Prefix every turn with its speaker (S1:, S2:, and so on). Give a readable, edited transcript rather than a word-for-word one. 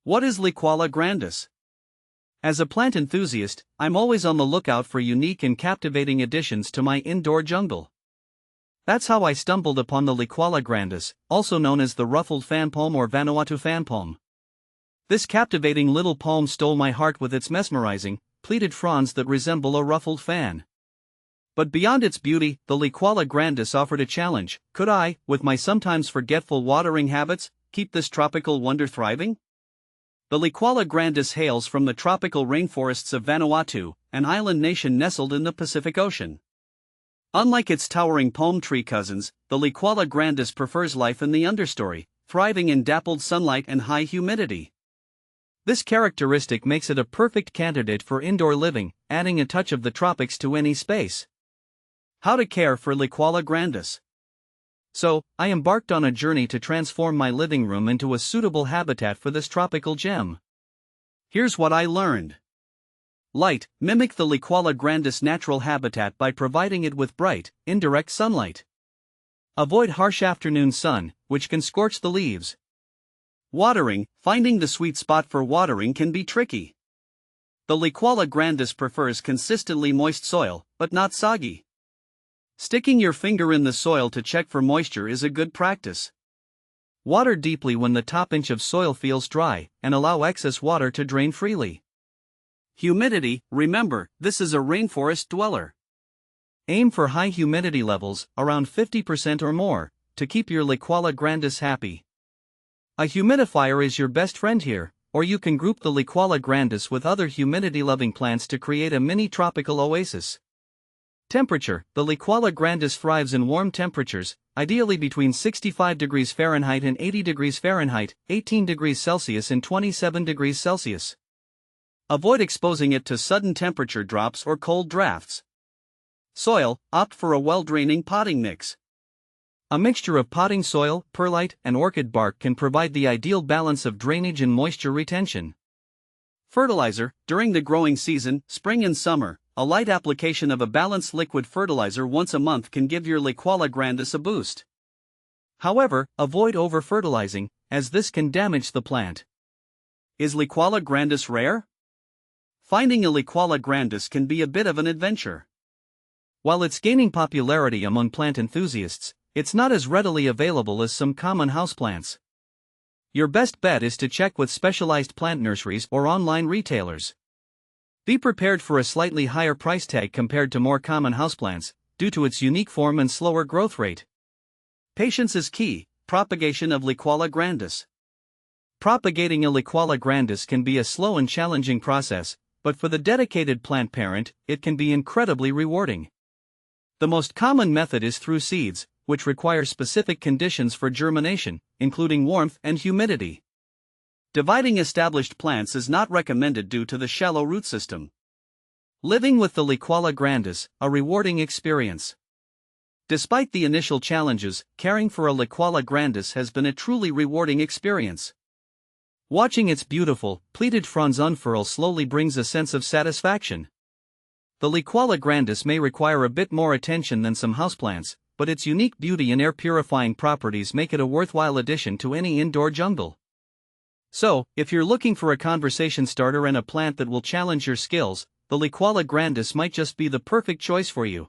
S1: What is Licuala grandis? As a plant enthusiast, I'm always on the lookout for unique and captivating additions to my indoor jungle. That's how I stumbled upon the Licuala grandis, also known as the ruffled fan palm or Vanuatu fan palm. This captivating little palm stole my heart with its mesmerizing, pleated fronds that resemble a ruffled fan. But beyond its beauty, the Licuala grandis offered a challenge. Could I, with my sometimes forgetful watering habits, keep this tropical wonder thriving? The Licuala grandis hails from the tropical rainforests of Vanuatu, an island nation nestled in the Pacific Ocean. Unlike its towering palm tree cousins, the Licuala grandis prefers life in the understory, thriving in dappled sunlight and high humidity. This characteristic makes it a perfect candidate for indoor living, adding a touch of the tropics to any space. How to care for Licuala grandis? So, I embarked on a journey to transform my living room into a suitable habitat for this tropical gem. Here's what I learned. Light: mimic the Licuala grandis' natural habitat by providing it with bright, indirect sunlight. Avoid harsh afternoon sun, which can scorch the leaves. Watering: finding the sweet spot for watering can be tricky. The Licuala grandis prefers consistently moist soil, but not soggy. Sticking your finger in the soil to check for moisture is a good practice. Water deeply when the top inch of soil feels dry, and allow excess water to drain freely. Humidity: remember, this is a rainforest dweller. Aim for high humidity levels, around 50% or more, to keep your Licuala grandis happy. A humidifier is your best friend here, or you can group the Licuala grandis with other humidity-loving plants to create a mini-tropical oasis. Temperature: the Licuala grandis thrives in warm temperatures, ideally between 65 degrees Fahrenheit and 80 degrees Fahrenheit, 18 degrees Celsius and 27 degrees Celsius. Avoid exposing it to sudden temperature drops or cold drafts. Soil: opt for a well-draining potting mix. A mixture of potting soil, perlite, and orchid bark can provide the ideal balance of drainage and moisture retention. Fertilizer: during the growing season, spring and summer, a light application of a balanced liquid fertilizer once a month can give your Licuala grandis a boost. However, avoid over-fertilizing, as this can damage the plant. Is Licuala grandis rare? Finding a Licuala grandis can be a bit of an adventure. While it's gaining popularity among plant enthusiasts, it's not as readily available as some common houseplants. Your best bet is to check with specialized plant nurseries or online retailers. Be prepared for a slightly higher price tag compared to more common houseplants, due to its unique form and slower growth rate. Patience is key. Propagation of Licuala grandis. Propagating a Licuala grandis can be a slow and challenging process, but for the dedicated plant parent, it can be incredibly rewarding. The most common method is through seeds, which require specific conditions for germination, including warmth and humidity. Dividing established plants is not recommended due to the shallow root system. Living with the Licuala grandis, a rewarding experience. Despite the initial challenges, caring for a Licuala grandis has been a truly rewarding experience. Watching its beautiful, pleated fronds unfurl slowly brings a sense of satisfaction. The Licuala grandis may require a bit more attention than some houseplants, but its unique beauty and air-purifying properties make it a worthwhile addition to any indoor jungle. So, if you're looking for a conversation starter and a plant that will challenge your skills, the Licuala grandis might just be the perfect choice for you.